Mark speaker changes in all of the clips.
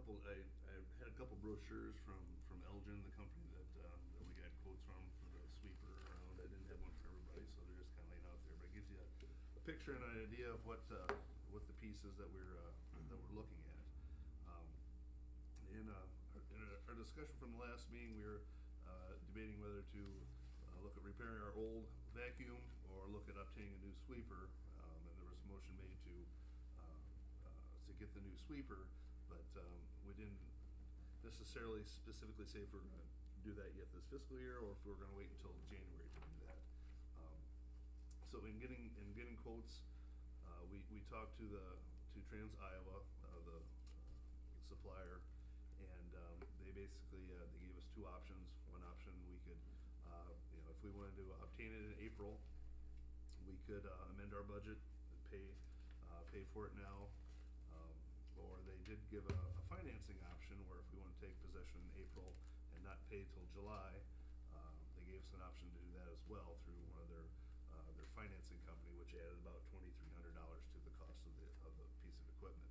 Speaker 1: I had a couple brochures from Elgin, the company that we got quotes from for the sweeper around. I didn't have one for everybody, so they're just kind of laying out there, but it gives you a picture and an idea of what the pieces that we're looking at. In our discussion from the last meeting, we were debating whether to look at repairing our old vacuum or look at obtaining a new sweeper. And there was a motion made to get the new sweeper, but we didn't necessarily specifically say if we're going to do that yet this fiscal year or if we're going to wait until January to do that. So in getting quotes, we talked to Trans Iowa, the supplier, and they basically they gave us two options. One option, we could, if we wanted to obtain it in April, we could amend our budget and pay for it now. Or they did give a financing option where if we want to take possession in April and not pay till July, they gave us an option to do that as well through one of their financing company, which added about $2,300 to the cost of the piece of equipment.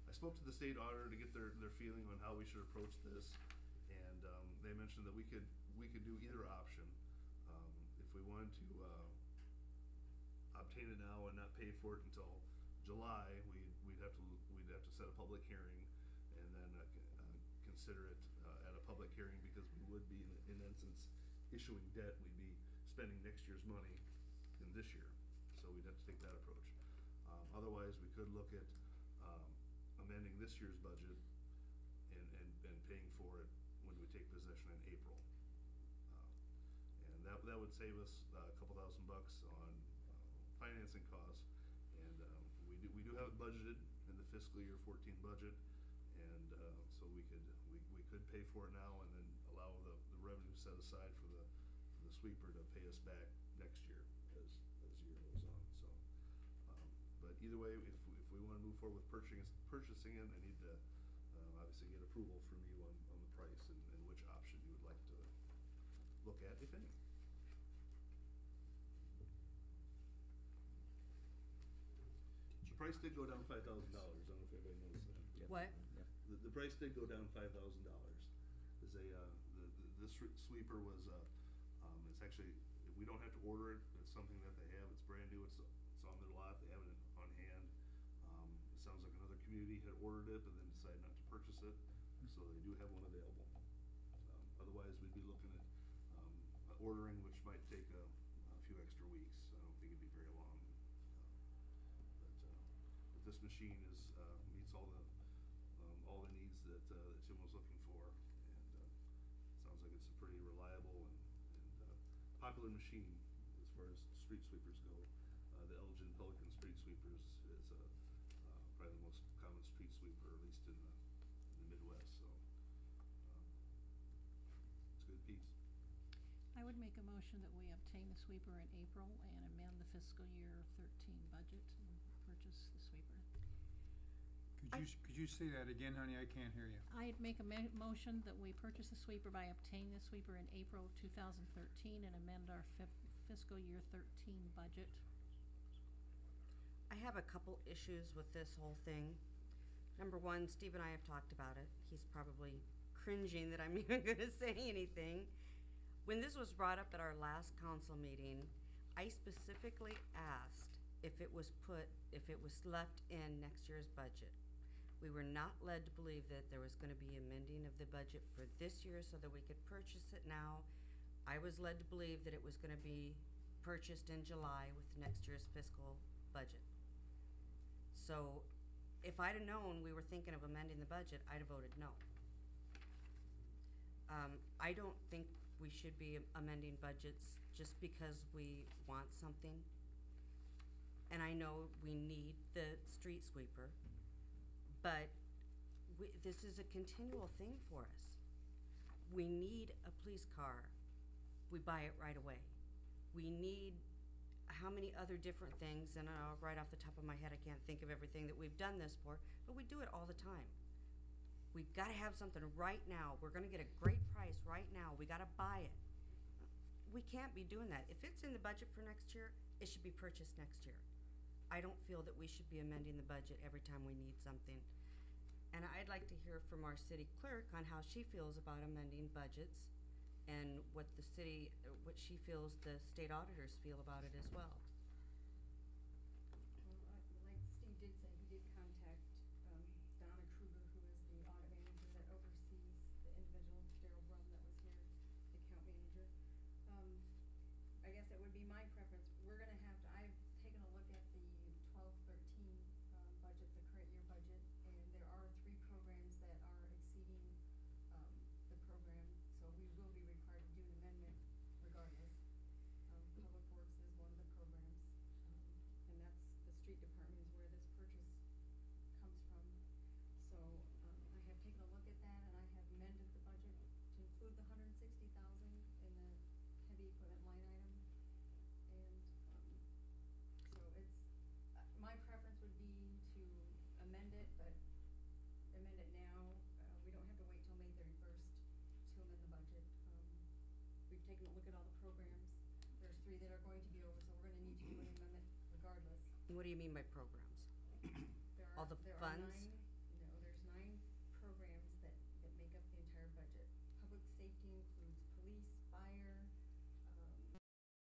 Speaker 1: I spoke to the state auditor to get their feeling on how we should approach this, and they mentioned that we could do either option. If we wanted to obtain it now and not pay for it until July, we'd have to set a public hearing and then consider it at a public hearing, because we would be in essence issuing debt. We'd be spending next year's money in this year, so we'd have to take that approach. Otherwise, we could look at amending this year's budget and paying for it when we take possession in April, and that would save us a couple $1,000 on financing costs. And we do have it budgeted in the fiscal year 14 budget, and so we could pay for it now and then allow the revenue set aside for the sweeper to pay us back next year as the year goes on. So, but either way, if we want to move forward with purchasing it, I need to obviously get approval from you on the price and which option you would like to look at, if any. The price did go down $5,000. I don't know if everybody knows that.
Speaker 2: Yep.
Speaker 3: What?
Speaker 2: Yep.
Speaker 1: The price did go down $5,000. This sweeper was it's actually, we don't have to order it. It's something that they have. It's brand new. It's on their lot. They have it on hand. It sounds like another community had ordered it but then decided not to purchase it, so they do have one available. Otherwise, we'd be looking at ordering, which might take a few extra weeks. I don't think it'd be very long. But this machine meets all the needs that Tim was looking for, and sounds like it's a pretty reliable and popular machine as far as street sweepers go. The Elgin Pelican street sweepers is probably the most common street sweeper, at least in the Midwest. So it's a good piece.
Speaker 4: I would make a motion that we obtain the sweeper in April and amend the fiscal year 13 budget and purchase the sweeper.
Speaker 5: Could you say that again, honey? I can't hear you.
Speaker 4: I'd make a motion that we purchase the sweeper by obtaining the sweeper in April 2013 and amend our fiscal year 13 budget.
Speaker 3: I have a couple issues with this whole thing. Number one, Steve and I have talked about it. He's probably cringing that I'm even going to say anything. When this was brought up at our last council meeting, I specifically asked if it was left in next year's budget. We were not led to believe that there was going to be amending of the budget for this year so that we could purchase it now. I was led to believe that it was going to be purchased in July with next year's fiscal budget. So if I'd have known we were thinking of amending the budget, I'd have voted no. I don't think we should be amending budgets just because we want something. And I know we need the street sweeper, but this is a continual thing for us. We need a police car. We buy it right away. We need how many other different things, and right off the top of my head, I can't think of everything that we've done this for, but we do it all the time. We've got to have something right now. We're going to get a great price right now. We got to buy it. We can't be doing that. If it's in the budget for next year, it should be purchased next year. I don't feel that we should be amending the budget every time we need something. And I'd like to hear from our city clerk on how she feels about amending budgets and what the city, what she feels the state auditors feel about it as well.
Speaker 2: Well, like Steve did say, he did contact Donna Kruger, who is the audit manager that oversees the individual, Daryl Brum that was here, the account manager. I guess it would be my preference, we're gonna have to, I've taken a look at the 12-13 budget, the current year budget, and there are 3 programs that are exceeding the program, so we will be required to do an amendment regardless. Public Works is one of the programs, and that's the street department is where this purchase comes from. So, I have taken a look at that and I have amended the budget to include the $160,000 in the heavy equipment line item. And, so it's, my preference would be to amend it, but amend it now. We don't have to wait till May 31st to amend the budget. We've taken a look at all the programs. There's 3 that are going to be over, so we're gonna need to do an amendment regardless.
Speaker 3: What do you mean by programs?
Speaker 2: There
Speaker 3: All
Speaker 2: are,
Speaker 3: the
Speaker 2: there
Speaker 3: funds?
Speaker 2: are 9